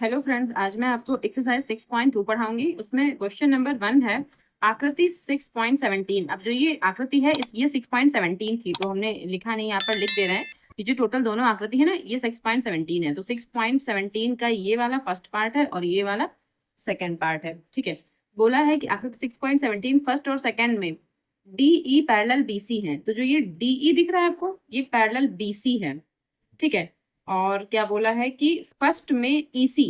Hello friends, आज मैं आपको एक्सरसाइज 6.2 पढ़ाऊंगी। उसमें क्वेश्चन नंबर 1 है आकृति 6.17। अब जो ये आकृति है ये 6.17 थी, तो हमने लिखा नहीं, यहाँ पर लिख दे रहे हैं। ये जो टोटल दोनों आकृति है ना, ये 6.17 है। तो 6.17 का ये वाला फर्स्ट पार्ट है और ये वाला सेकेंड पार्ट है। ठीक है, बोला है कि आकृति 6.17 फर्स्ट और सेकेंड में DE पैरेलल BC है। तो जो ये DE दिख रहा है आपको, ये पैरेलल BC है। ठीक है, और क्या बोला है कि फर्स्ट में EC।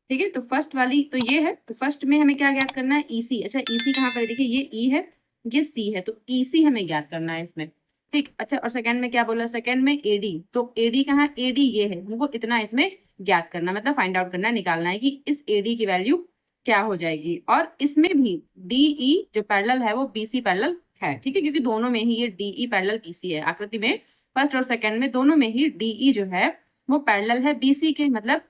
ठीक है, तो फर्स्ट वाली तो ये है, तो फर्स्ट में हमें क्या ज्ञात करना है? EC। अच्छा, EC कहाँ पर है? देखिए ये E है, ये C है, तो EC हमें ज्ञात करना है इसमें। ठीक, अच्छा, और सेकंड में क्या बोला? सेकंड में AD। तो AD कहाँ? AD ये है, हमको इतना इसमें ज्ञात करना, मतलब फाइंड आउट करना, निकालना है कि इस AD की वैल्यू क्या हो जाएगी। और इसमें भी DE जो पैरेलल है वो BC पैरेलल है। ठीक है, क्योंकि दोनों में ही ये DE पैरेलल BC है। आकृति में फर्स्ट और सेकंड में दोनों में ही DE जो है वो पैरेलल है BC के, मतलब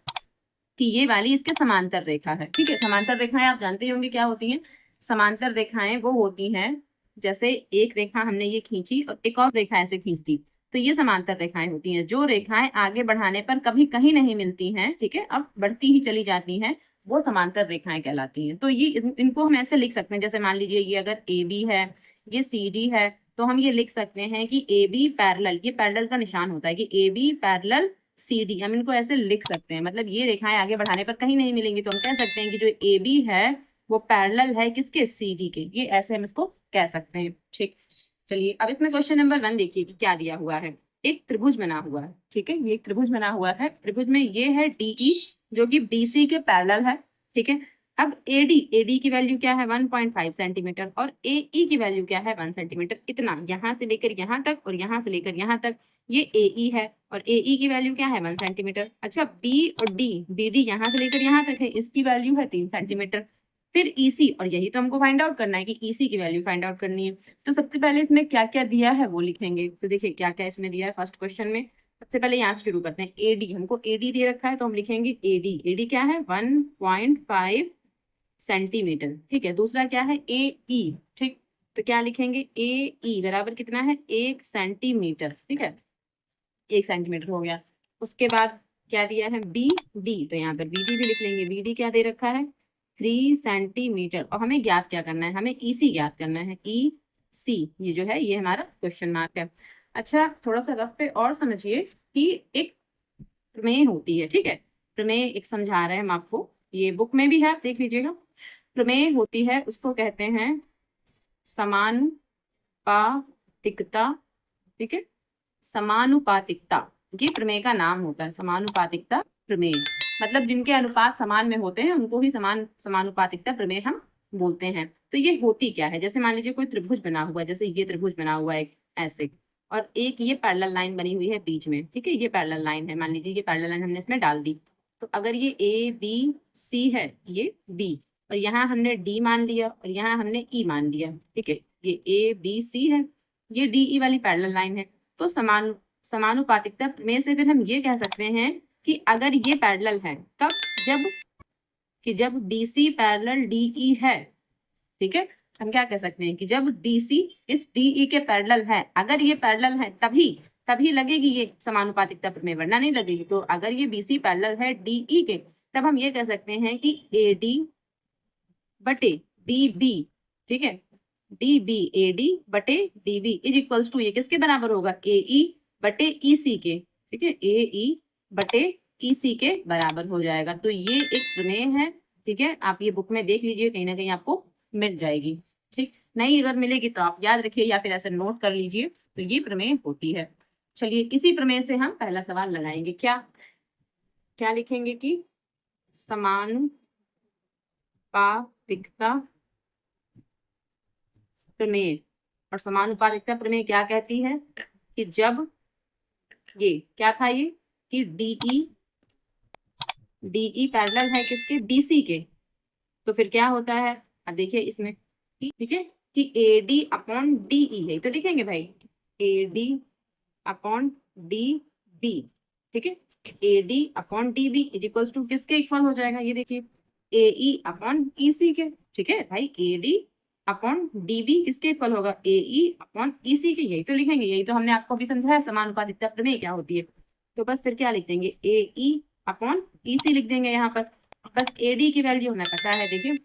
कि ये वाली इसके समांतर रेखा है। ठीक है, समांतर रेखाएं आप जानते होंगे क्या होती हैं। समांतर रेखाएं वो होती हैं, जैसे एक रेखा हमने ये खींची और एक और रेखा ऐसे खींचती, तो ये समांतर रेखाएं होती हैं। जो रेखाएं आगे बढ़ाने पर कभी कहीं नहीं मिलती हैं, ठीक है, अब बढ़ती ही चली जाती हैं, वो समांतर रेखाएं कहलाती हैं। तो ये इनको हम ऐसे लिख सकते हैं, जैसे मान लीजिए ये अगर AB है, ये CD है, तो हम ये लिख सकते हैं कि AB पैरेलल, ये पैरेलल का निशान होता है कि AB पैरेलल CD, हम इनको ऐसे लिख सकते हैं। मतलब ये रेखाएं आगे बढ़ाने पर कहीं नहीं मिलेंगी, तो हम कह सकते हैं कि जो AB है वो पैरेलल है किसके? CD के। ये ऐसे हम इसको कह सकते हैं। ठीक, चलिए अब इसमें क्वेश्चन नंबर 1 देखिए कि क्या दिया हुआ है। एक त्रिभुज बना हुआ है। ठीक है, ये एक त्रिभुज बना हुआ है। त्रिभुज में ये है DE जो कि BC के पैरेलल है। ठीक है, अब AD की वैल्यू क्या है? 1.5 सेंटीमीटर, और AE की वैल्यू क्या है? 1 सेंटीमीटर। इतना यहाँ से लेकर यहाँ तक और यहाँ से लेकर यहाँ तक ये AE है, और AE की वैल्यू क्या है? 1 सेंटीमीटर। अच्छा, B और D, BD यहाँ से लेकर यहाँ तक है, इसकी वैल्यू है 3 सेंटीमीटर। फिर EC, और यही तो हमको फाइंड आउट करना है कि EC की वैल्यू फाइंड आउट करनी है। तो सबसे पहले इसमें क्या क्या दिया है वो लिखेंगे। तो देखिए क्या क्या इसमें दिया है फर्स्ट क्वेश्चन में। सबसे पहले यहाँ से शुरू करते हैं। AD, हमको AD दे रखा है, तो हम लिखेंगे AD क्या है? 1.5 सेंटीमीटर। ठीक है, दूसरा क्या है? AE। ठीक, तो क्या लिखेंगे? AE बराबर कितना है? 1 सेंटीमीटर। ठीक है, 1 सेंटीमीटर हो गया। उसके बाद क्या दिया है? BD, तो यहाँ पर BD भी लिख लेंगे। BD क्या दे रखा है? 3 सेंटीमीटर। और हमें ज्ञात क्या करना है? हमें EC ज्ञात करना है। EC ये जो है ये हमारा क्वेश्चन मार्क है। अच्छा, थोड़ा सा रफ पे और समझिए कि एक प्रमेय होती है। ठीक है, प्रमेय एक समझा रहे हैं हम आपको, ये बुक में भी है, आप देख लीजिएगा। प्रमेय होती है, उसको कहते हैं समानुपातिकता। ठीक है, समानुपातिकता, ये प्रमेय का नाम होता है। समानुपातिकता प्रमेय, मतलब जिनके अनुपात समान में होते हैं उनको ही समानुपातिकता प्रमेय हम बोलते हैं। तो ये होती क्या है? जैसे मान लीजिए कोई त्रिभुज बना हुआ है, जैसे ये त्रिभुज बना हुआ है ऐसे, और एक ये पैरेलल लाइन बनी हुई है बीच में। ठीक है, ये पैरेलल लाइन है, मान लीजिए ये पैरेलल लाइन हमने इसमें डाल दी। तो अगर ये ABC है, ये B, और यहाँ हमने D मान लिया और यहाँ हमने E मान लिया। ठीक है, ये ABC है, ये DE वाली पैरेलल लाइन है। तो समानुपातिकता में से फिर हम ये कह सकते हैं कि अगर ये पैरेलल है, कब? जब कि जब BC पैरेलल DE है। ठीक है, हम क्या कह सकते हैं कि जब DC इस DE के पैरेलल है, अगर ये पैरेलल है तभी तभी लगेगी ये समानुपातिकता प्रमेय, वरना नहीं लगेगी। तो अगर ये BC पैरेलल है DE के, तब हम ये कह सकते हैं कि AD बटे DB, ठीक है, DB AD बटे DB इज इक्वल्स टू, ये किसके बराबर होगा? AE बटे EC के। ठीक है, AE बटे EC के बराबर हो जाएगा। तो ये एक प्रमेय है। ठीक है, आप ये बुक में देख लीजिए, कहीं ना कहीं आपको मिल जाएगी। ठीक, नहीं अगर मिलेगी तो आप याद रखिए या फिर ऐसे नोट कर लीजिए। तो ये प्रमेय होती है। चलिए इसी प्रमेय से हम पहला सवाल लगाएंगे। क्या क्या लिखेंगे कि समानुपातिकता प्रमेय, और समानुपातिकता प्रमेय क्या कहती है कि जब ये क्या था, ये कि DE पैरेलल है किसके? BC के, तो फिर क्या होता है? अब देखिए इसमें, ठीक है, कि AD अपॉन DE है, तो लिखेंगे भाई AD अपॉन DB। ठीक है, AD upon DB is equals to किसके इक्वल हो जाएगा? ये देखिए AE अपॉन EC के। ठीक है भाई, AD अपॉन DB किसके इक्वल होगा? AE अपॉन EC के। यही तो लिखेंगे, यही तो हमने आपको भी समझाया समानुपातिकता प्रमेय क्या होती है। तो बस फिर क्या लिख देंगे? AE अपॉन EC लिख देंगे यहाँ पर। बस AD की वैल्यू हमें पता है, देखिए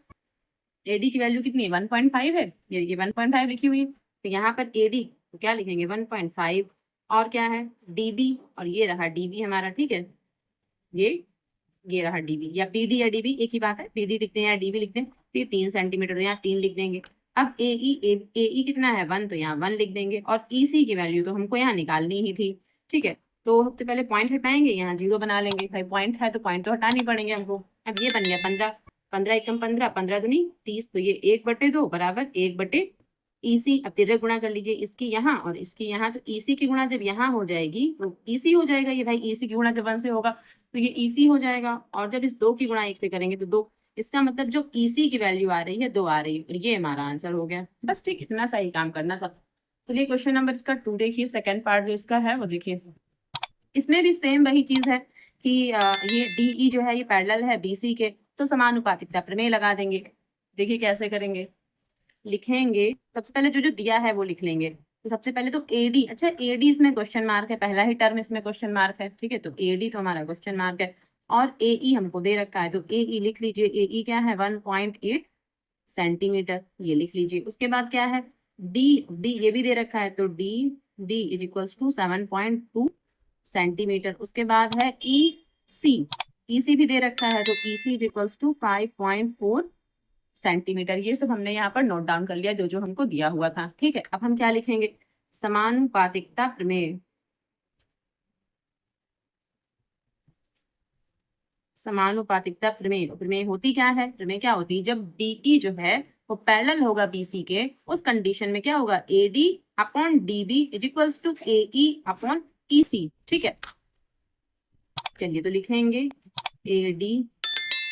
AD की वैल्यू कितनी है, 1.5 है, ये देखिए 1.5 लिखी हुई है, तो यहाँ पर AD तो क्या लिखेंगे 1.5, और क्या है DB, और ये रहा DB हमारा, ठीक है, ये रहा DB, या PD या DB एक ही बात है, PD लिखते हैं या DB लिखते हैं, तो ये 3 सेंटीमीटर, तो यहाँ 3 लिख देंगे। अब AE कितना है 1, तो यहाँ 1 लिख देंगे, और EC की वैल्यू तो हमको यहाँ निकालनी ही थी, ठीक है, तो सबसे पहले पॉइंट हटाएंगे, यहाँ 0 बना लेंगे, भाई पॉइंट है तो पॉइंट तो हटानी पड़ेंगे हमको। अब ये बन गया 15, 15 एकम 15, 15 दूनी 30, तो ये 1/2 बराबर 1/, EC। अब तिरक गुणा कर लीजिए इसकी यहाँ और इसकी यहाँ, तो EC की गुणा जब यहाँ हो जाएगी तो EC हो जाएगा, ये भाई EC की गुणा जब 1 से होगा तो ये EC हो जाएगा, और जब इस 2 की गुणा 1 से करेंगे तो 2, इसका मतलब जो EC की वैल्यू आ रही है 2 आ रही है, और ये हमारा आंसर हो गया। बस ठीक, इतना सा ही काम करना था। चलिए क्वेश्चन नंबर इसका 2 देखिए, सेकंड पार्ट जो इसका है वो देखिए। इसमें भी सेम वही चीज है कि ये DE जो है ये पैरेलल है BC के, तो समानुपातिकता प्रमेय लगा देंगे। देखिए कैसे करेंगे, लिखेंगे सबसे पहले जो जो दिया है वो लिख लेंगे। तो सबसे पहले तो AD, अच्छा AD इसमें क्वेश्चन मार्क है, पहला ही टर्म इसमें क्वेश्चन मार्क है, ठीक है, तो AD तो हमारा क्वेश्चन मार्क है, और AE हमको दे रखा है, तो AE लिख लीजिए, AE क्या है 1.8 सेंटीमीटर, ये लिख लीजिए। उसके बाद क्या है D ये भी दे रखा है, तो D is equals to 7.2 centimetre. उसके बाद है EC भी दे रखा है, तो EC is equals to 5.4 centimetre. ये सब हमने यहाँ पर नोट डाउन कर लिया जो जो हमको दिया हुआ था, ठीक है। अब हम क्या लिखेंगे, समानुपातिकता प्रमेय, समानुपातिकता प्रमेय, प्रमेय होती क्या है, प्रमेय क्या होती है, जब DE जो है वो पैरेलल होगा BC के, उस कंडीशन में क्या होगा AD upon DB is equals to AE upon EC, ठीक है। चलिए तो लिखेंगे AD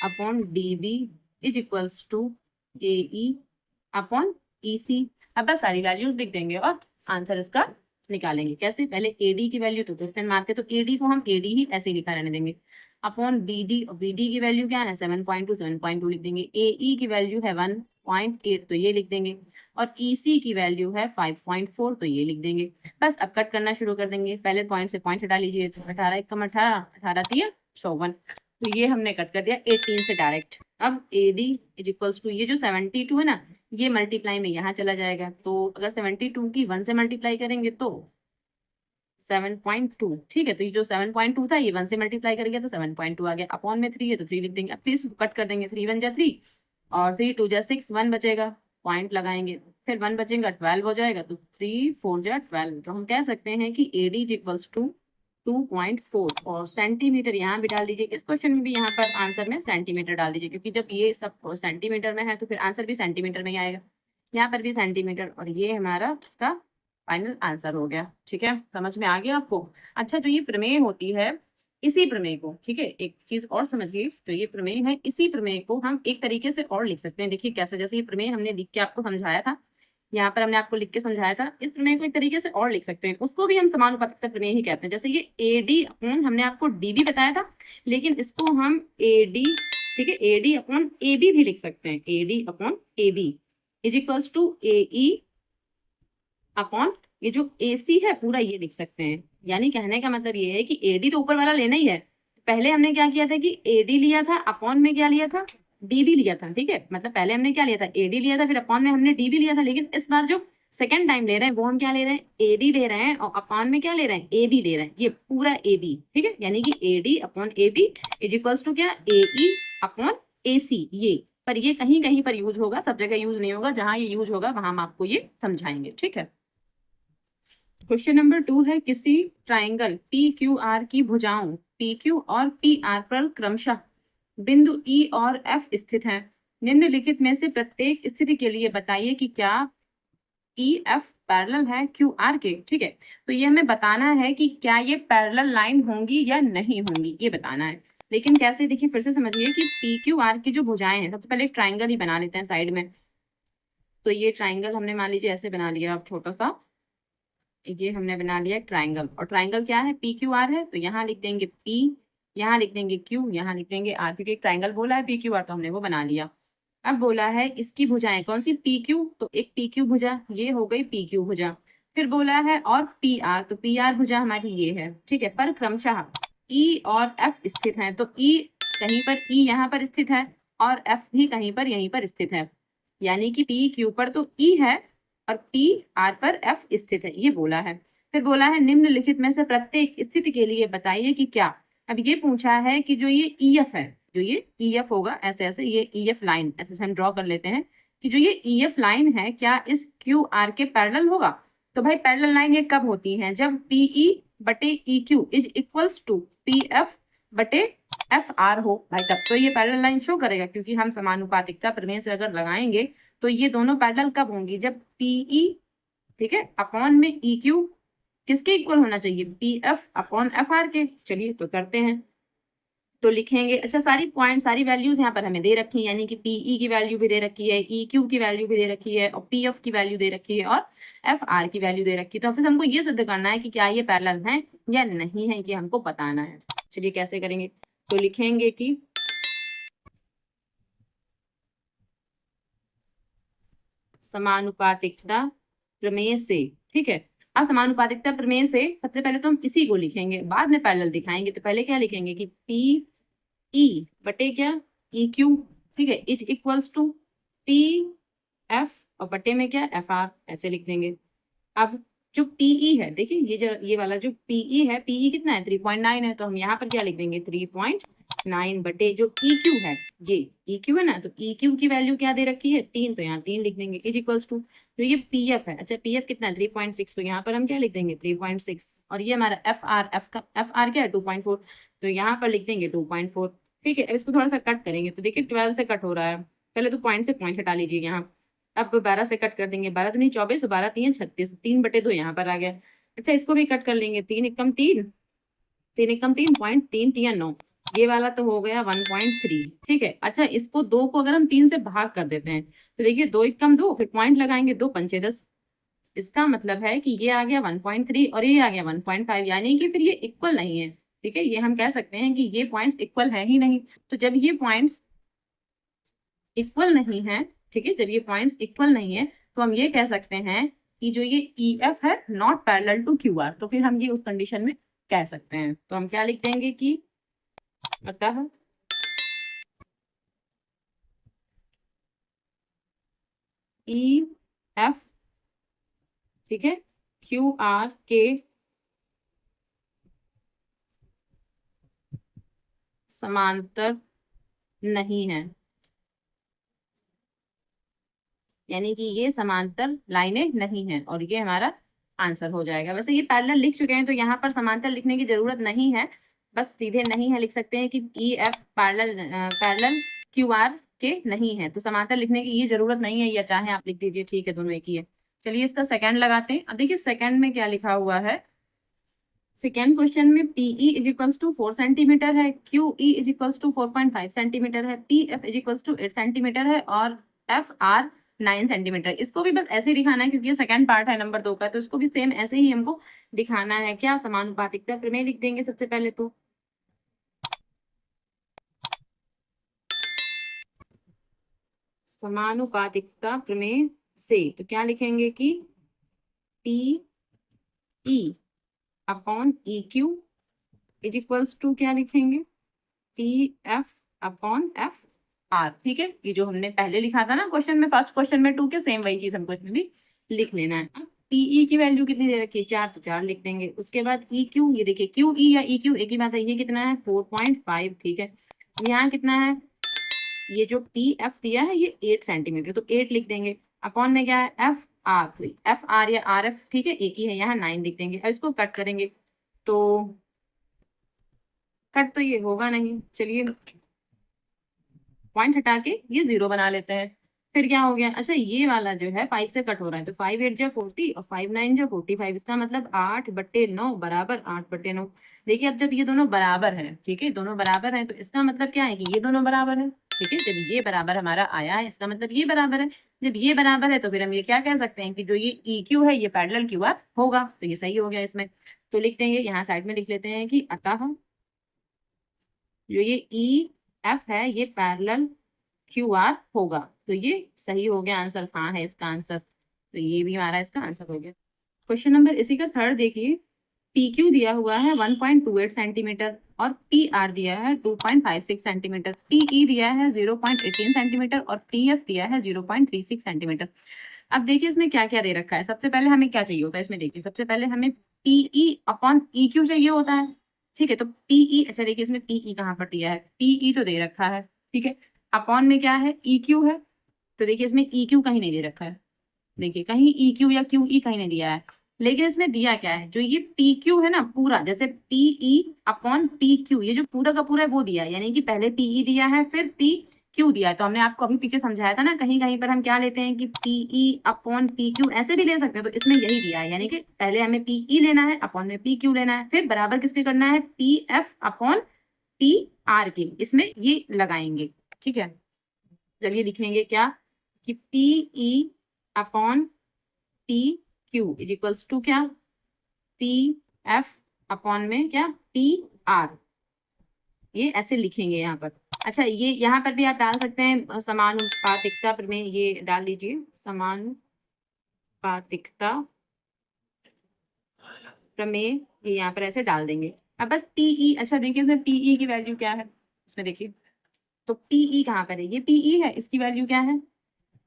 upon DB is equals to AE upon EC। अब बस सारी वैल्यूज लिख देंगे और आंसर इसका निकालेंगे। कैसे, पहले AD की वैल्यू तो क्वेश्चन मार्क है, तो AD को हम AD ही ऐसे ही लिखा रहने देंगे, अपॉन BD, और BD की वैल्यू क्या है 7.2 लिख देंगे, AE की वैल्यू है 1.8 तो ये लिख देंगे, और EC की वैल्यू है 5.4 तो ये लिख देंगे। बस अब कट करना शुरू कर देंगे, पहले पॉइंट से पॉइंट हटा लीजिए, तो 18 एकम 18, 18 3 54, तो ये हमने कट कर दिया 18 से डायरेक्ट। अब AD इज इक्वल्स टू, ये जो 72 है ना, ये मल्टीप्लाई में यहाँ चला जाएगा, तो अगर 72 की 1 से मल्टीप्लाई करेंगे तो 7.2, ठीक है, तो ये जो 7.2 था ये 1 से मल्टीप्लाई करेंगे तो 7.2 आ गया, अपॉन में 3 है तो 3 लिख देंगे। अब प्लीज कट कर देंगे, 3 1 जा 3 और 3 2 जा 6, 1 बचेगा, पॉइंट लगाएंगे, फिर 1 बचेगा 12 हो जाएगा, तो 3 4 जा 12, तो हम कह सकते हैं कि AD इज इक्वल्स टू 2.4, और सेंटीमीटर यहाँ भी डाल दीजिए, इस क्वेश्चन में भी यहाँ पर आंसर में सेंटीमीटर डाल दीजिए, क्योंकि जब ये सब सेंटीमीटर में है तो फिर आंसर भी सेंटीमीटर में ही आएगा, यहाँ पर भी सेंटीमीटर, और ये हमारा इसका फाइनल आंसर हो गया, ठीक है, समझ में आ गया आपको। अच्छा, जो ये प्रमेय होती है, इसी प्रमेय को, ठीक है, एक चीज और समझिए, जो ये प्रमेय है इसी प्रमेय को हम एक तरीके से और लिख सकते हैं। देखिए कैसे, जैसे ये प्रमेय हमने लिख के आपको समझाया था, यहाँ पर हमने आपको लिख के समझाया था, इस प्रमेय को एक तरीके से और लिख सकते हैं, उसको भी हम समानुपातिकता प्रमेय ही कहते हैं। जैसे ये AD अपॉन, हमने आपको DB बताया था, लेकिन इसको हम AD, ठीक है, AD अपॉन AB भी लिख सकते हैं, AD upon AB is equals to AE upon ये जो AC है पूरा ये लिख सकते हैं। यानी कहने का मतलब ये है कि AD तो ऊपर वाला लेना ही है, पहले हमने क्या किया था कि AD लिया था, अपॉन में क्या लिया था DB लिया था, ठीक है, मतलब पहले हमने क्या लिया था AD लिया था, फिर अपॉन में हमने DB लिया था, लेकिन इस बार जो सेकंड टाइम ले रहे हैं वो हम क्या ले रहे हैं AD ले रहे हैं, और अपॉन में क्या ले रहे हैं AB ले रहे हैं, ये पूरा AB, ठीक है, यानी कि AD upon AB is equals to क्या AE अपॉन AC, ये पर ये कहीं कहीं पर यूज होगा, सब जगह यूज नहीं होगा, जहां ये यूज होगा वहां हम आपको ये समझाएंगे, ठीक है। क्वेश्चन नंबर 2 है, किसी ट्राइंगल PQR की भुजाओं PQ और PR पर क्रमशः बिंदु E और F स्थित हैं। निम्नलिखित में से प्रत्येक स्थिति के लिए बताइए कि क्या EF पैरेलल है QR के, ठीक है, तो ये हमें बताना है कि क्या ये पैरेलल लाइन होंगी या नहीं होंगी, ये बताना है। लेकिन कैसे, देखिए फिर से समझिए कि PQR की जो भुजाएं हैं, सबसे पहले एक ट्राइंगल ही बना लेते हैं साइड में। तो ये ट्राइंगल हमने मान लीजिए ऐसे बना लिया, अब छोटा सा ये हमने बना लिया ट्राइंगल, और ट्राइंगल क्या है PQR है, तो यहाँ लिख देंगे P, यहाँ लिख देंगे Q, यहाँ लिख देंगे R, क्योंकि ट्राइंगल बोला है PQR तो हमने वो बना लिया। अब बोला है इसकी भुजाएं कौन सी, PQ, तो एक PQ भुजा, ये हो गई PQ भुजा, फिर बोला है और PR, तो PR भुजा हमारी ये है, ठीक है, पर क्रमशः ई और एफ स्थित हैं, तो ई कहीं पर, ई यहाँ पर स्थित है और एफ भी कहीं पर यहीं पर स्थित है, यानी कि पी क्यू पर तो ई है और पी आर पर एफ स्थित है, ये बोला है। फिर बोला है निम्नलिखित में से प्रत्येक स्थिति के लिए बताइए कि क्या। अब ये पूछा है कि जो ये ई एफ है, जो ये ई एफ होगा ऐसे ऐसे, ये ई एफ लाइन ऐसे हम ड्रॉ कर लेते हैं कि जो ये ई एफ लाइन है क्या इस क्यू आर के पैरेलल होगा। तो भाई पैरेलल लाइन ये कब होती है, जब पीई बटे E Q is equals to P F बटे एफ आर हो भाई, तब तो ये पैरेलल लाइन शो करेगा, क्योंकि हम समानुपातिकता प्रमेय से अगर लगाएंगे तो ये दोनों पैरेलल कब होंगी, जब पीई, ठीक है, अपॉन में ई क्यू किसके इक्वल होना चाहिए, P F upon F are के। चलिए तो करते हैं, तो लिखेंगे। अच्छा, सारी पॉइंट सारी वैल्यूज यहाँ पर हमें दे रखी है, यानी कि पीई की वैल्यू भी दे रखी है, ई क्यू की वैल्यू भी दे रखी है और पी एफ की वैल्यू दे रखी है और एफ आर की वैल्यू दे रखी है। तो फिर हमको ये सिद्ध करना है कि क्या ये पैरेलल है या नहीं है, ये हमको बताना है। चलिए कैसे करेंगे, तो लिखेंगे कि समानुपातिकता प्रमेय से, ठीक है। अब समानुपातिकता प्रमेय से सबसे पहले तो हम इसी को लिखेंगे, बाद में पैरेलल दिखाएंगे। तो पहले क्या लिखेंगे कि पी ई बटे क्या ई क्यू, ठीक है, is equals to P F और बटे में क्या एफ आर, ऐसे लिख देंगे। अब जो पीई है, देखिए ये जो ये वाला जो पीई है, पीई कितना है 3.9 है, तो हम यहाँ पर क्या लिख देंगे 3.9 बटे जो ई क्यू है, ये ई क्यू है ना, तो ई क्यू की वैल्यू क्या दे रखी है 3, तो यहाँ 3 लिख देंगे इज इक्वल्स टू तो ये पी एफ है। अच्छा, पी एफ कितना है 3.6, तो यहाँ पर हम क्या लिख देंगे 3.6 और ये हमारा एफ आर, एफ आर क्या है 2.4, तो यहाँ पर लिख देंगे 2.4, ठीक है। अब इसको थोड़ा सा कट करेंगे, तो देखिए 12 से कट हो रहा है, पहले तो पॉइंट से पॉइंट हटा लीजिए यहाँ। अब 12 से कट कर देंगे, 12 दूनी 24, 12 तीन 36, 3/2 यहाँ पर आ गया। अच्छा, इसको भी कट कर लेंगे, 3 एकम 3, 3 एकम 3 पॉइंट 3 3 9, ये वाला तो हो गया 1.3, ठीक है। अच्छा, इसको 2 को अगर हम 3 से भाग कर देते हैं तो देखिए 2 एकम 2, फिर पॉइंट लगाएंगे 2 पंचे 10, इसका मतलब है कि ये आ गया 1.3 और ये आ गया 1.5, यानी कि फिर ये इक्वल नहीं है, ठीक है। ये हम कह सकते हैं कि ये पॉइंट्स इक्वल है ही नहीं। तो जब ये पॉइंट्स इक्वल नहीं है, ठीक है, जब ये पॉइंट्स इक्वल नहीं है तो हम ये कह सकते हैं कि जो ये ई एफ है not parallel to Q R, तो फिर हम ये उस कंडीशन में कह सकते हैं। तो हम क्या लिख देंगे कि अतः ई एफ, ठीक है, क्यू आर के समांतर नहीं है, यानी कि ये समांतर लाइनें नहीं है, और ये हमारा आंसर हो जाएगा। वैसे ये पैरेलल लिख चुके हैं तो यहाँ पर समांतर लिखने की जरूरत नहीं है, बस सीधे नहीं है लिख सकते हैं कि E F parallel Q R के नहीं है, तो समांतर लिखने की ये जरूरत नहीं है, या चाहे आप लिख दीजिए, ठीक है, दोनों एक ही है। चलिए इसका सेकंड लगाते हैं। अब देखिए सेकंड में क्या लिखा हुआ है, सेकेंड क्वेश्चन में P E is equals to 4 centimetre है, Q E is equals to 4.5 centimetre है, P F is equals to 8 centimetre है और एफ आर 9 सेंटीमीटर। इसको भी बस ऐसे ही दिखाना है क्योंकि ये सेकंड पार्ट है नंबर 2 का, तो इसको भी सेम ऐसे ही हमको दिखाना है। क्या समानुपातिकता प्रमेय लिख देंगे सबसे पहले, तो समानुपातिकता प्रमेय से तो क्या लिखेंगे कि P E upon E Q is equals to क्या लिखेंगे P F upon F R, ठीक है। ये जो हमने पहले लिखा था ना क्वेश्चन में, फर्स्ट क्वेश्चन में 2 के, सेम वही चीज हमको इसमें भी लिख लेना है। अब पीई की वैल्यू कितनी दे रखी है 4, तो 4 लिख देंगे। उसके बाद ई क्यू, ये देखिए क्यू ई या ई क्यू एक ही बात है, ये कितना है 4.5, ठीक है। यहाँ कितना है, ये जो पी एफ दिया है ये 8 सेंटीमीटर, तो 8 लिख देंगे। अपॉन में क्या है एफ आर, एफ आर या आर एफ, ठीक है, एक ही है, यहाँ 9 लिख देंगे। अब इसको कट करेंगे तो कट तो ये होगा नहीं, चलिए पॉइंट हटा के ये 0 बना लेते हैं। फिर क्या हो गया, अच्छा ये वाला जो है 5 से कट हो रहा है, तो 5 8 जा 40 और 5 9 जा 45, इसका मतलब 8/9 बराबर 8/9। देखिए अब जब ये दोनों बराबर है, ठीक है, दोनों बराबर है, तो इसका मतलब क्या है कि ये दोनों बराबर है, ठीक है। जब ये बराबर हमारा आया है इसका मतलब ये बराबर है, जब ये बराबर है तो फिर हम ये क्या कह सकते हैं कि जो ये ई क्यू है ये पैरेलल क्यू आर होगा, तो ये सही हो गया इसमें। तो लिख देंगे, यहाँ साइड में लिख लेते हैं कि अतः जो ये ई एफ है ये पैरेलल क्यू आर होगा, तो ये सही हो गया आंसर, हाँ है इसका आंसर, तो ये भी हमारा इसका आंसर हो गया। क्वेश्चन नंबर इसी का थर्ड देखिए, पी क्यू दिया हुआ है 1.28 सेंटीमीटर और पी आर दिया है 2.56 सेंटीमीटर, टीई दिया है 0.18 सेंटीमीटर और टीएफ दिया है 0.36 सेंटीमीटर। अब देखिए इसमें क्या क्या दे रखा है। सबसे पहले हमें क्या चाहिए होता है इसमें, देखिए सबसे पहले हमें पीई अपॉन ई क्यू चाहिए होता है। ठीक है, तो पीई, अच्छा देखिए इसमें पीई कहाँ पर दिया है, पीई तो दे रखा है, ठीक है, अपॉन में क्या है, ई क्यू है। तो देखिए इसमें ई क्यू कहीं नहीं दे रखा है, देखिए कहीं ई क्यू या क्यू ई कहीं नहीं दिया है। लेकिन इसमें दिया क्या है, जो ये पी क्यू है ना पूरा, जैसे P E upon P Q, ये जो पूरा का पूरा है वो दिया है, यानी कि पहले पीई दिया है फिर पी क्यू दिया है। तो हमने आपको अभी पीछे समझाया था ना, कहीं कहीं पर हम क्या लेते हैं कि पीई अपॉन पी क्यू ऐसे भी ले सकते हैं, तो इसमें यही दिया है, यानी कि पहले हमें पीई लेना है, अपॉन में पी क्यू लेना है, फिर बराबर किसके करना है, P F upon P R के, इसमें ये लगाएंगे। ठीक है, चलिए लिखेंगे क्या कि PE upon P Q is equals to क्या, पी एफ अपॉन में क्या, पी आर, ये ऐसे लिखेंगे यहाँ पर। अच्छा ये यहाँ पर भी आप डाल सकते हैं समानुपातिकता प्रमेय, ये डाल दीजिए समानुपातिकता प्रमेय, ये यहाँ पर ऐसे डाल देंगे। अब बस टीई, अच्छा देखिए इसमें पीई की वैल्यू क्या है, इसमें देखिए तो पीई कहाँ पर है, ये पीई है, इसकी वैल्यू क्या है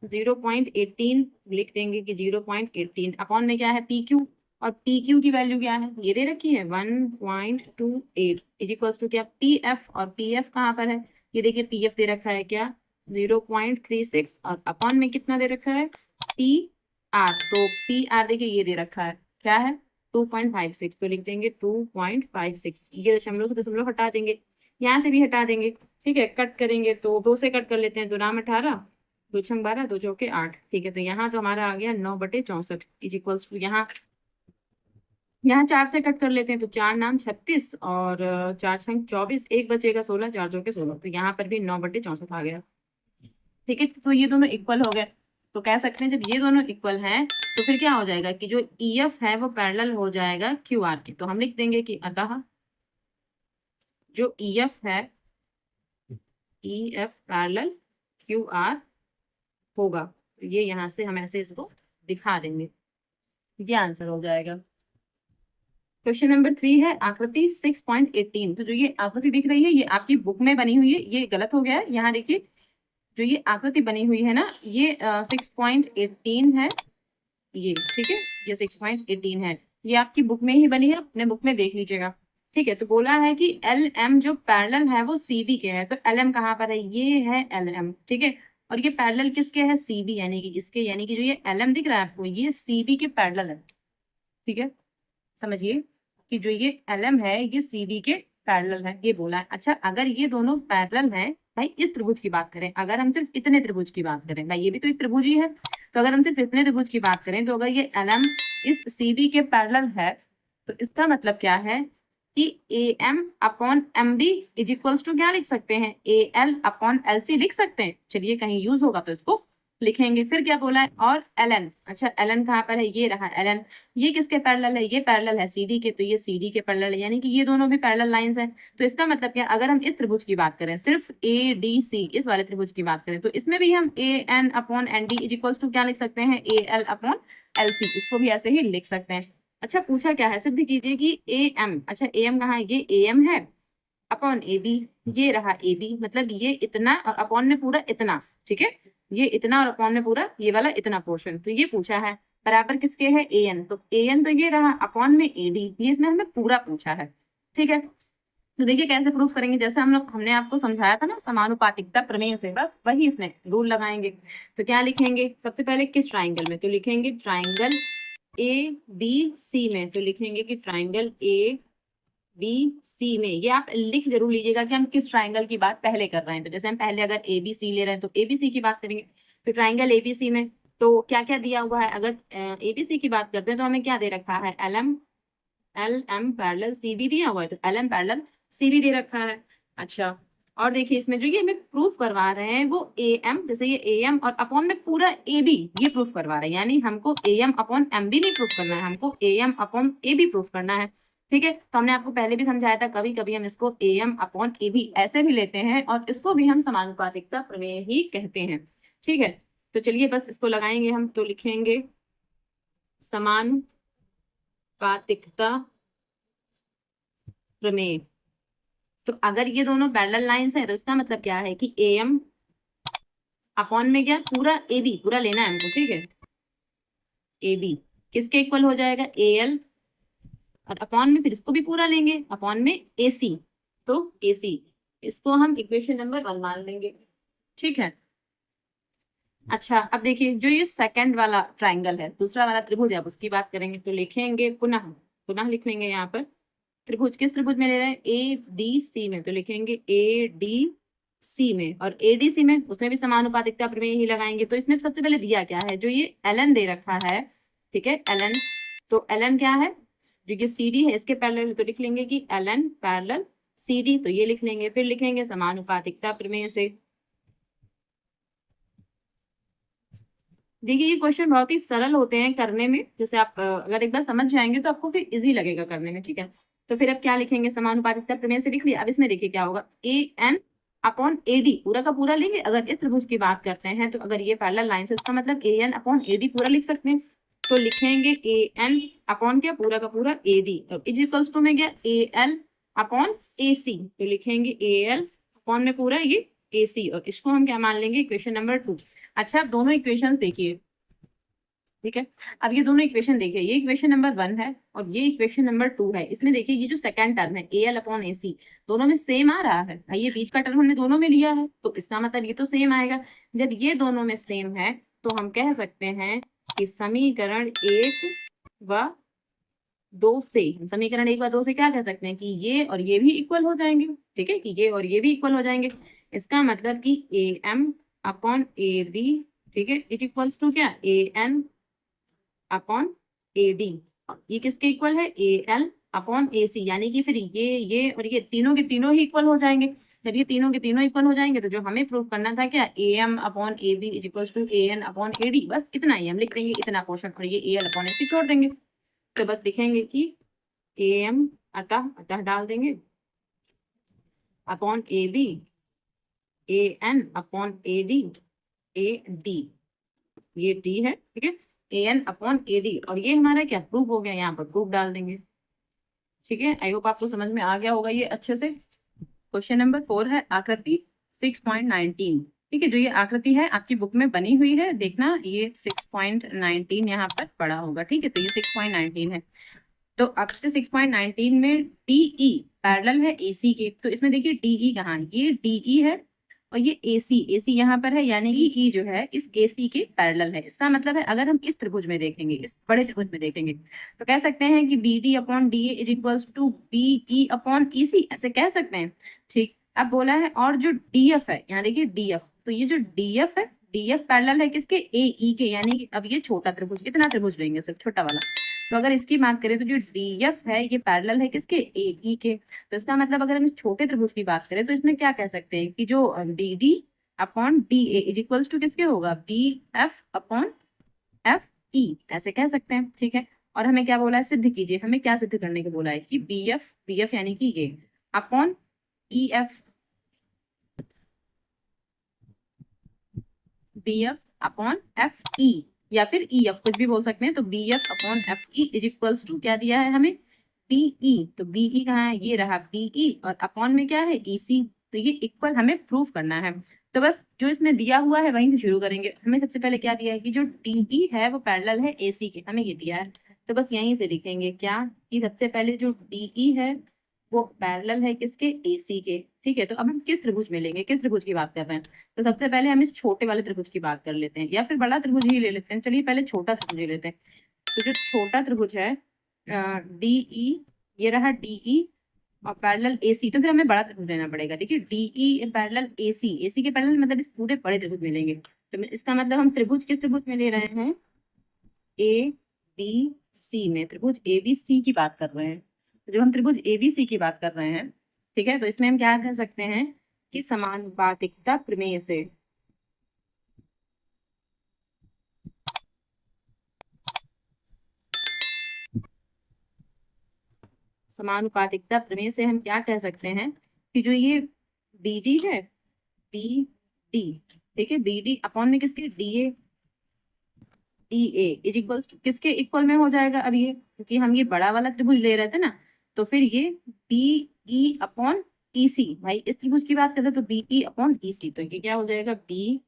0.18, लिख देंगे कि 0.18 अपॉन में क्या है पी क्यू, और पी क्यू की वैल्यू क्या है ये दे रखी है 1.28 इज इक्वल्स टू क्या पी एफ, और पी एफ कहाँ पर है, ये देखिए पी एफ दे रखा है क्या 0.36 और अपॉन में कितना दे रखा है पी आर, तो पी आर देखिए ये दे रखा है क्या है 2.56, तो लिख देंगे 2.56, ये दशमलव से दशमलव हटा देंगे, यहाँ से भी हटा देंगे। ठीक है, कट करेंगे तो 2 से कट कर लेते हैं, 2 नाम 18, 2 छंग 12, 2 चौके 8। ठीक है, तो यहाँ तो हमारा आ गया 9/64 इज इक्वल्स टू, यहाँ 4 से कट कर लेते हैं तो 4 नाम 36 और 4 छंग 24, एक बचेगा 16, 4 चौके 16, तो यहाँ पर भी 9/64 आ गया। ठीक है, तो ये दोनों इक्वल हो गए। तो कह सकते हैं जब ये दोनों इक्वल हैं तो फिर क्या हो जाएगा कि जो EF है वो पैरेलल हो जाएगा QR के। तो हम लिख देंगे कि अतः जो EF है, EF पैरेलल QR होगा। तो ये यहाँ से हम ऐसे इसको दिखा देंगे, ये आंसर हो जाएगा। क्वेश्चन नंबर 3 है आकृति 6.18। तो जो ये आकृति दिख रही है ये आपकी बुक में बनी हुई है, ये गलत हो गया है। यहाँ देखिए जो ये आकृति बनी हुई है ना, ये 6.18 है, ये ठीक है, ये 6.18 है, ये आपकी बुक में ही बनी है, अपने बुक में देख लीजिएगा। ठीक है, तो बोला है कि एल एम जो पैरेलल है वो सीबी के है, तो एल एम कहाँ पर है, ये है एल एम। ठीक है, और ये पैरेलल किसके है, सीबी, यानी कि इसके, यानी कि जो ये एल एम दिख रहा है आपको ये सीबी के पैरेलल है। ठीक है, समझिए कि जो ये एल एम है ये सीबी के पैरेलल है, ये बोला है। अच्छा अगर ये दोनों पैरेलल हैं, भाई इस त्रिभुज की बात करें, अगर हम सिर्फ इतने त्रिभुज की बात करें, भाई ये भी तो एक त्रिभुज ही है, तो अगर हम सिर्फ इतने त्रिभुज की बात करें, तो अगर ये एल एम इस सीबी के पैरेलल है, तो इसका मतलब क्या है कि A M upon M B is equals to क्या लिख सकते हैं, A L upon L C लिख सकते हैं। चलिए कहीं यूज होगा तो इसको लिखेंगे। फिर क्या बोला है, और एल एन, अच्छा एल एन कहाँ पर है, ये रहा एल एन, ये किसके पैरेलल है, ये पैरेलल है सीडी के, तो ये सीडी के पैरेलल है, यानी कि ये दोनों भी पैरेलल लाइंस हैं। तो इसका मतलब क्या, अगर हम इस त्रिभुज की बात करें, सिर्फ ए डी सी इस वाले त्रिभुज की बात करें, तो इसमें भी हम A N upon N D is equals to क्या लिख सकते हैं, A L upon L C, इसको भी ऐसे ही लिख सकते हैं। अच्छा पूछा क्या है, सिद्ध कीजिए कि ए एम, अच्छा ए एम कहाँ है, ये ए एम है, अपॉन ए बी, ये रहा ए बी, मतलब ये इतना और अपॉन में पूरा इतना। ठीक है, ये इतना और अपॉन में पूरा ये वाला इतना पोर्शन, तो ये पूछा है बराबर किसके है, ए एन, तो ए एन तो ये रहा, अपॉन में ए डी, ये इसने हमें पूरा पूछा है। ठीक है, तो देखिए कैसे प्रूफ करेंगे, जैसे हमने आपको समझाया था ना समानुपातिकता प्रमेय से, बस वही इसमें रूल लगाएंगे। तो क्या लिखेंगे, सबसे पहले किस ट्राइंगल में, तो लिखेंगे ट्राइंगल ए बी सी में, तो लिखेंगे कि ट्राइंगल ए बी सी में, ये आप लिख जरूर लीजिएगा कि हम किस ट्राइंगल की बात पहले कर रहे हैं। तो जैसे हम पहले अगर ए बी सी ले रहे हैं तो ए बी सी की बात करेंगे, तो ट्राइंगल ए बी सी में तो क्या क्या दिया हुआ है, अगर ए बी सी की बात करते हैं तो हमें क्या दे रखा है, L M parallel C B दिया हुआ है, तो L M parallel C B दे रखा है। अच्छा और देखिए इसमें जो ये हमें प्रूफ करवा रहे हैं वो ए एम, जैसे ये ए एम और अपॉन में पूरा ए बी ये प्रूफ करवा रहे हैं, यानी हमको A M upon M B नहीं प्रूफ करना है, हमको A M upon A B proof करना है। ठीक है, तो हमने आपको पहले भी समझाया था, कभी कभी हम इसको A M upon A B ऐसे भी लेते हैं और इसको भी हम समानुपातिकता प्रमेय ही कहते हैं। ठीक है, तो चलिए बस इसको लगाएंगे हम, तो लिखेंगे समानुपातिकता प्रमेय। तो अगर ये दोनों पैरेलल लाइंस है तो इसका मतलब क्या है कि ए एम अपॉन में क्या पूरा ए बी पूरा लेना है हमको, ठीक है। ए बी किसके इक्वल हो जाएगा, ए एल, और अपॉन में फिर इसको भी पूरा लेंगे, अपॉन में ए सी, तो ए सी इसको हम इक्वेशन नंबर 1 मान लेंगे, ठीक है। अच्छा अब देखिए जो ये सेकंड वाला ट्राइंगल है, दूसरा वाला त्रिभुज है, अब उसकी बात करेंगे तो लिखेंगे पुनः, पुनः लिख लेंगे यहाँ पर त्रिभुज, किस त्रिभुज में ले रहे हैं, ए डी सी में, तो लिखेंगे ए डी सी में, और ए डी सी में उसमें भी समानुपातिकता प्रमेय ही लगाएंगे। तो इसमें सबसे पहले दिया क्या है, जो ये एल एन दे रखा है, ठीक है, एल एन, तो एल एन क्या है, जो ये सी डी है इसके पैरेलल, तो लिख लेंगे कि L N parallel C D, तो ये लिख लेंगे, फिर लिखेंगे समानुपातिकता प्रमेय से। देखिए ये क्वेश्चन बहुत ही सरल होते हैं करने में, जैसे आप अगर एक बार समझ जाएंगे तो आपको फिर इजी लगेगा करने में, ठीक है। तो फिर अब क्या लिखेंगे, समानुपातिकता प्रमेय से लिख लिया। अब इसमें देखिए क्या होगा, ए एन अपॉन ए डी पूरा का पूरा लेंगे। अगर इस त्रिभुज की बात करते हैं तो अगर ये पैरेलल लाइन है इसका मतलब ए एन अपॉन ए डी पूरा लिख सकते हैं, तो लिखेंगे ए एन अपॉन क्या पूरा का पूरा ए डी, और इज इक्वल्स टू में क्या ए एल अपॉन ए सी, तो लिखेंगे ए एल अपॉन में पूरा ये ए सी, और इसको हम क्या मान लेंगे, इक्वेशन नंबर 2। अच्छा आप दोनों इक्वेशंस देखिए, ठीक है। अब ये दोनों इक्वेशन देखिए, ये इक्वेशन नंबर 1 है और ये इक्वेशन नंबर 2 है। इसमें देखिए ये जो सेकंड टर्म है ए एल अपॉन ए सी, दोनों में सेम आ रहा है भाई, ये बीच का टर्म हमने दोनों में लिया है, तो इसका मतलब ये तो सेम आएगा। जब ये दोनों में सेम है तो हम कह सकते हैं कि समीकरण 1 व 2 से, समीकरण 1 व 2 से क्या कह सकते हैं कि ये और ये भी इक्वल हो जाएंगे, ठीक है, कि ये और ये भी इक्वल हो जाएंगे। इसका मतलब कि A M upon A B, ठीक है, इज इक्वल्स टू क्या, A N upon A D, ये किसके इक्वल है, ए एल अपॉन ए सी, यानी कि फिर ये और ये तीनों के तीनों ही इक्वल हो जाएंगे। जब ये तीनों के तीनों इक्वल हो जाएंगे तो जो हमें प्रूव करना था क्या, A M upon A B is equal to A N upon A D, बस इतना ही हम लिख देंगे, इतना क्वेश्चन, और ये ए एल अपॉन ए सी छोड़ देंगे। तो बस लिखेंगे कि ए एम अतः अतः डाल देंगे upon A B A N upon A D A D, ये डी है, ठीक है, A N upon A D, और ये हमारा क्या प्रूफ हो गया, यहाँ पर प्रूफ डाल देंगे, ठीक है। आई होप आपको समझ में आ गया होगा ये अच्छे से। क्वेश्चन नंबर 4 है आकृति 6.19, ठीक है, जो ये आकृति है आपकी बुक में बनी हुई है, देखना ये 6.19 यहाँ पर पड़ा होगा, ठीक है, तो ये 6.19 है। तो आकृति 6.19 में डीई पैरेलल है एसी के, तो इसमें देखिए डीई कहाँ है, ये डीई है और ये एसी यहाँ पर है, यानी कि ई जो है इस एसी के पैरेलल है। इसका मतलब है अगर हम इस त्रिभुज में देखेंगे, इस बड़े त्रिभुज में देखेंगे, तो कह सकते हैं कि B D upon D A is equals to B E upon E C, ऐसे कह सकते हैं, ठीक। अब बोला है और जो डी एफ है, यहाँ देखिए डी एफ, तो ये जो डी एफ है, डी एफ पैरेलल है किसके, ए ई के, यानी कि अब ये छोटा त्रिभुज, कितना त्रिभुज लेंगे, सिर्फ छोटा वाला। तो अगर इसकी बात करें तो जो डीएफ है ये पैरेलल है किसके, एई के, तो इसका मतलब अगर हम इस छोटे त्रिभुज की बात करें तो इसमें क्या कह सकते हैं कि जो D D upon D A is equals to किसके होगा, B F upon F E, ऐसे कह सकते हैं, ठीक है। और हमें क्या बोला है, सिद्ध कीजिए, हमें क्या सिद्ध करने को बोला है कि बी एफ यानी कि ये upon E F, B F upon F E, या फिर ई एफ कुछ भी बोल सकते हैं, तो B F upon F E is equals to क्या दिया है हमें, बीई, तो बीई कहाँ है, ये रहा बीई, और अपॉन में क्या है ई सी, तो ये इक्वल हमें प्रूफ करना है। तो बस जो इसमें दिया हुआ है वहीं से शुरू करेंगे। हमें सबसे पहले क्या दिया है कि जो डीई है वो पैरेलल है एसी के, हमें ये दिया है, तो बस यहीं से लिखेंगे क्या कि सबसे पहले जो डीई है वो पैरेलल है किसके, एसी के, ठीक है। तो अब हम किस त्रिभुज में लेंगे, किस त्रिभुज की बात कर रहे हैं, तो सबसे पहले हम इस छोटे वाले त्रिभुज की बात कर लेते हैं, या फिर बड़ा त्रिभुज ही ले लेते हैं, चलिए पहले छोटा त्रिभुज ले लेते हैं। तो जो छोटा त्रिभुज है डीई, ये रहा डीई और पैरेलल एसी, तो फिर हमें बड़ा त्रिभुज लेना पड़ेगा। देखिए डीई पैरेलल एसी, एसी के पैरेलल मतलब इस पूरे बड़े त्रिभुज में लेंगे, तो इसका मतलब हम त्रिभुज किस त्रिभुज में ले रहे हैं, ए बी सी में, त्रिभुज ए बी सी की बात कर रहे हैं। तो जब हम त्रिभुज ए बी सी की बात कर रहे हैं, ठीक है, तो इसमें हम क्या कह सकते हैं कि समानुपातिकता प्रमेय से, समानुपातिकता प्रमेय से हम क्या कह सकते हैं कि जो ये बी डी है, बी डी, ठीक है, बी डी अपॉन में किसके, D A, D A is equals to किसके इक्वल में हो जाएगा, अब ये क्योंकि हम ये बड़ा वाला त्रिभुज ले रहे थे ना, तो फिर ये बी ई अपॉन ई सी, भाई इस त्रिभुज की बात करें तो बी ई अपॉन ई सी, तो ये क्या हो जाएगा बी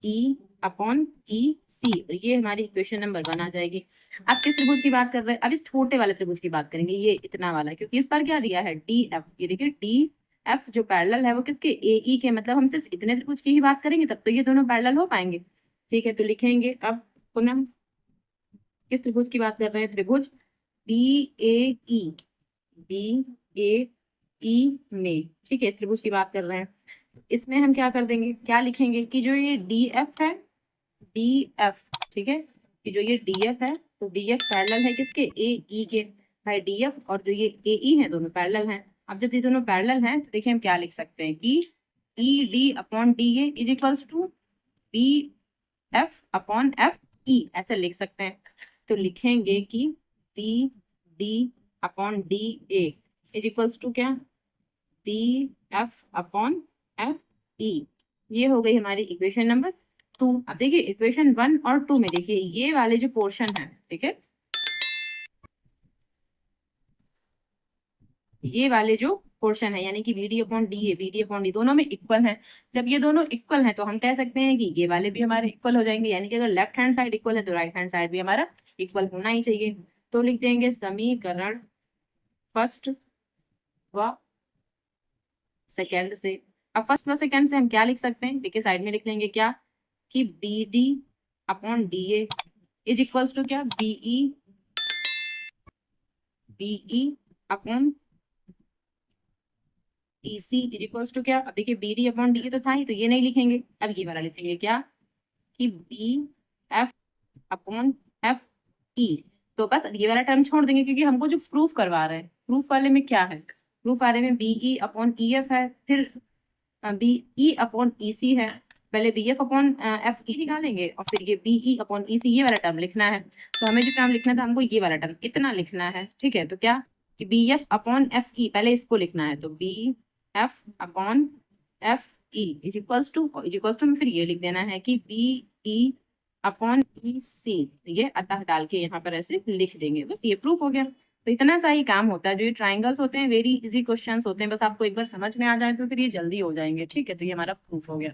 ई अपॉन ई सी, और ये हमारी इक्वेशन नंबर 1 आ जाएगी। अब किस त्रिभुज की बात कर रहे हैं, अब इस छोटे वाले त्रिभुज की बात करेंगे, ये इतना वाला, क्योंकि इस पर क्या दिया है डी एफ, ये देखिए डी एफ जो पैरेलल है वो किसके ए ई के, मतलब हम सिर्फ इतने त्रिभुज की ही बात करेंगे तब तो ये दोनों पैरेलल हो पाएंगे। ठीक है, तो लिखेंगे अब पुनः किस त्रिभुज की बात कर रहे हैं, त्रिभुज बी ए ई, बी ए ई में, ठीक है, इस त्रिभुज की बात कर रहे हैं। इसमें हम क्या कर देंगे, क्या लिखेंगे कि जो ये डी एफ है, डी एफ, ठीक है, कि जो ये डी एफ है तो डी एफ पैरेलल है किसके ए ई के, भाई डी एफ और जो ये ए ई है दोनों पैरेलल हैं। अब जब ये दोनों पैरेलल हैं तो देखिए हम क्या लिख सकते हैं कि E D upon D A is equals to B F upon F E, ऐसे लिख सकते हैं। तो लिखेंगे कि B D upon D A is equals to क्या, B F upon F E. ये हो गई हमारी इक्वेशन नंबर 2। अब देखिए इक्वेशन 1 और 2 में देखिए ये वाले जो पोर्शन है, ठीक है, ये वाले जो पोर्शन है यानी कि B D upon D A, B D upon D दोनों में इक्वल है। जब ये दोनों इक्वल हैं तो हम कह सकते हैं कि ये वाले भी हमारे इक्वल हो जाएंगे, यानी कि अगर लेफ्ट हैंड साइड इक्वल है तो राइट हैंड साइड भी हमारा इक्वल होना ही चाहिए। तो लिख देंगे समीकरण फर्स्ट व सेकेंड से। अब फर्स्ट व सेकेंड से हम क्या लिख सकते हैं, देखिए साइड में लिख लेंगे क्या कि B D upon D A is equals to क्या B E upon E C is equals to क्या, अब देखिए बी डी अपॉन डी तो था ही, तो ये नहीं लिखेंगे, अब ये वाला लिखेंगे क्या कि B F upon F E. तो बस अब ये वाला टर्म छोड़ देंगे क्योंकि हमको जो प्रूफ करवा रहे हैं, प्रूफ वाले में क्या है, प्रूफ वाले में B E upon E F है, फिर B E upon E C है, पहले B F upon F E निकालेंगे और फिर ये बी ई अपॉन ई सी, ये वाला टर्म लिखना है। तो हमें जो टर्म लिखना था हमको ये वाला टर्म इतना लिखना है, ठीक है। तो क्या कि B F upon F E, पहले इसको लिखना है, तो B F upon F E is equals to में फिर ये लिख देना है कि बी ई अपॉन ई सी, ये अतः डाल के यहाँ पर ऐसे लिख देंगे, बस ये प्रूफ हो गया। तो इतना सा ही काम होता है, जो ये ट्राइंगल्स होते हैं वेरी इजी क्वेश्चंस होते हैं, बस आपको एक बार समझ में आ जाए तो फिर ये जल्दी हो जाएंगे, ठीक है। तो ये हमारा प्रूफ हो गया।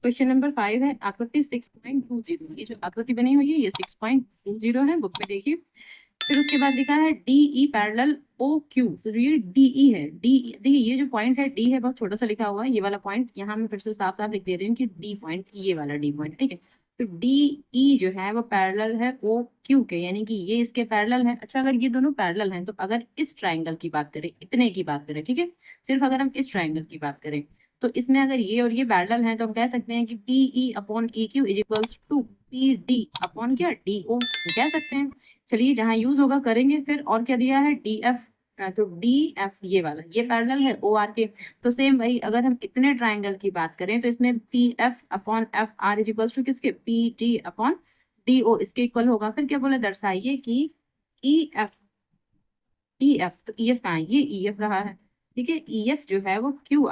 क्वेश्चन नंबर 5 है आकृति 6.20, ये जो आकृति बनी हुई है ये 6.20 है, बुक में देखिए। फिर उसके बाद लिखा है D E parallel O Q, तो ये डी ई है, डी देखिए ये जो पॉइंट है डी है बहुत छोटा सा लिखा हुआ है, ये वाला पॉइंट यहाँ मैं फिर से साफ साफ लिख दे रही हूँ कि डी पॉइंट, ये वाला डी पॉइंट, ठीक है। तो डी ई जो है वो पैरेलल है ओ क्यू के, यानी कि ये इसके पैरेलल है। अच्छा अगर ये दोनों पैरेलल हैं तो अगर इस ट्राइंगल की बात करें, इतने की बात करें, ठीक है, सिर्फ अगर हम इस ट्राइंगल की बात करें तो इसमें अगर ये और ये पैरेलल हैं तो हम कह सकते हैं कि P E upon E Q is equals to P D upon क्या डी ओ, कह सकते हैं। चलिए जहाँ यूज होगा करेंगे। फिर और क्या दिया है डी एफ, तो डी एफ ये वाला ये पैरेलल है ओ आर के, तो सेम वही अगर हम इतने ट्राइंगल की बात करें तो इसमें P F upon F R is equals to किसके P D upon D O, इसके इक्वल होगा। फिर क्या बोले दर्शाइए कि ई एफ, ई एफ तो ई एफ कहाँ है, ये ई एफ रहा है, ठीक है, ई एफ जो है वो क्यू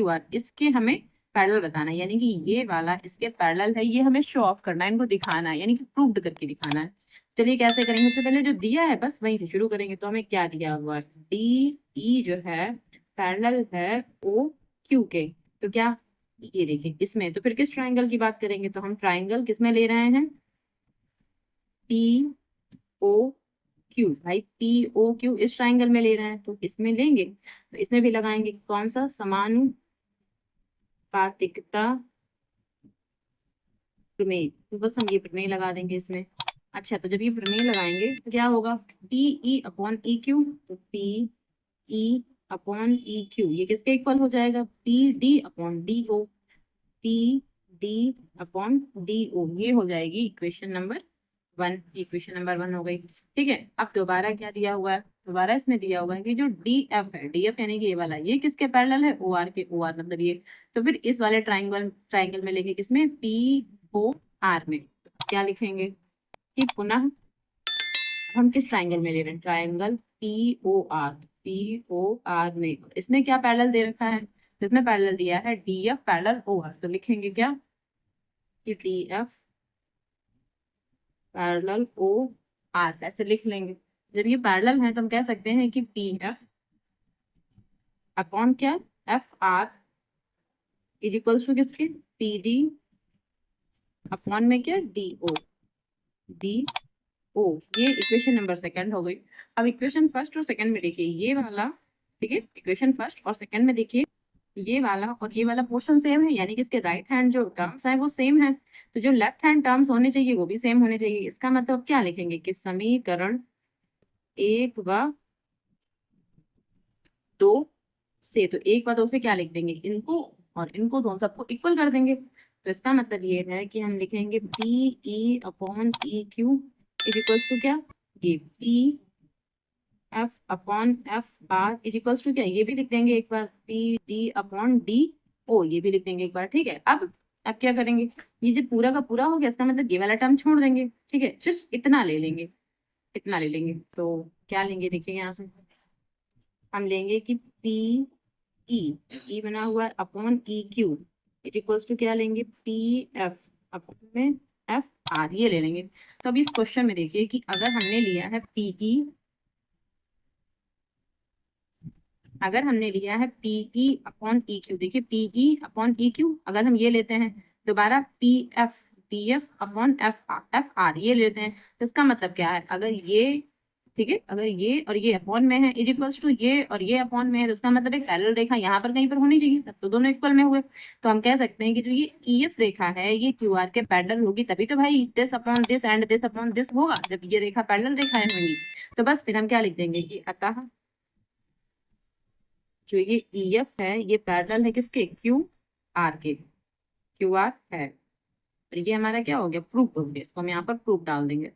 आर इसके हमें पैरेलल बताना है, यानी कि ये वाला इसके पैरेलल है, ये हमें शो ऑफ करना है, इनको दिखाना है, यानी कि प्रूव्ड करके दिखाना है। चलिए कैसे करेंगे, सबसे पहले जो दिया है बस वहीं से शुरू करेंगे। तो हमें क्या दिया हुआ है डी ई जो है पैरेलल है ओ क्यू के, तो क्या ये देखिए इसमें, तो फिर किस ट्राइंगल की बात करेंगे, तो हम ट्राइंगल किसमें ले रहे हैं पी ओ क्यू, भाई पी ओ क्यू इस ट्राइंगल में ले रहे हैं तो इसमें लेंगे, तो इसमें भी लगाएंगे कौन सा समानुपातिकता प्रमेय, तो बस हम ये प्रमेय लगा देंगे इसमें। अच्छा तो जब ये प्रमेय लगाएंगे तो क्या होगा P E upon E Q, तो P E upon E Q ये किसके इक्वल हो जाएगा P D upon D O, P D upon D O, ये हो जाएगी इक्वेशन नंबर 1, इक्वेशन नंबर 1 हो गई। ठीक है, अब दोबारा क्या दिया हुआ है, दोबारा इसमें दिया हुआ है कि जो डी एफ है, डी एफ यानी कि ये वाला ये किसके पैरेलल है ओ आर के, ओ आर मतलब ये, तो फिर इस वाले ट्राइंगल ट्राइंगल में लेंगे किसमें पी ओ आर में, तो क्या लिखेंगे कि पुनः हम किस ट्राइंगल में ले रहे हैं ट्राइंगल पी ओ आर में, इसमें क्या पैरेलल दे रखा है, इसमें पैरेलल दिया है D F parallel O R, तो लिखेंगे क्या कि D F parallel O R, ऐसे लिख लेंगे। जब ये पैरेलल है तो हम कह सकते हैं कि पी एफ अपॉन क्या, F R is equals to किसके, पी डी अपॉन में क्या, डी ओ, डी ओ। ये इक्वेशन नंबर सेकंड हो गई। अब इक्वेशन फर्स्ट और सेकंड में देखिए ये वाला, ठीक है, इक्वेशन फर्स्ट और सेकंड में देखिए ये वाला और ये वाला पोर्शन सेम है, यानी कि इसके राइट हैंड जो टर्म्स है वो सेम है, तो जो लेफ्ट हैंड टर्म्स होने चाहिए वो भी सेम होने चाहिए। इसका मतलब क्या लिखेंगे कि समीकरण 1 व 2 से, तो 1 व 2 से क्या लिख देंगे, इनको और इनको दोनों सबको इक्वल कर देंगे। तो इसका मतलब ये है कि हम लिखेंगे P E upon E Q is equals to क्या, ये P F upon F R is equals to क्या, ये भी लिख देंगे एक बार, P D upon D O, ये भी लिख देंगे एक बार, ठीक है। अब क्या करेंगे, ये जो पूरा का पूरा हो गया, इसका मतलब ये वाला टर्म छोड़ देंगे, ठीक है, सिर्फ इतना ले लेंगे, इतना ले लेंगे। तो क्या लेंगे, देखिए यहाँ से हम लेंगे कि पी ई, ई बना हुआ है upon E Q is equals to क्या लेंगे, पी एफ अपॉन में एफ आर, ये ले लेंगे। तो अब इस क्वेश्चन में देखिए कि अगर हमने लिया है पीई, अगर हमने लिया है पीई अपॉन ई क्यू, देखिए पीई अपॉन ई क्यू अगर हम ये लेते हैं, दोबारा P F D F upon F R ये लेते हैं, तो इसका मतलब क्या है, अगर ये, ठीक है, अगर ये और ये अपॉन में है इज इक्वल्स टू ये और ये अपॉन में है, तो इसका मतलब एक पैरेलल रेखा यहाँ पर कहीं पर होनी चाहिए, तब तो दोनों इक्वल में हुए। तो हम कह सकते हैं कि जो ये ई एफ रेखा है ये क्यू आर के पैरेलल होगी, तभी तो भाई this upon this and this upon this होगा, जब ये रेखा पैरेलल रेखाएं होंगी। तो बस फिर हम क्या लिख देंगे कि अतः जो ये ई एफ है ये पैरेलल है किसके, क्यू आर के, क्यू आर है। और ये हमारा क्या हो गया, प्रूफ हो गया, इसको हम यहाँ पर प्रूफ डाल देंगे।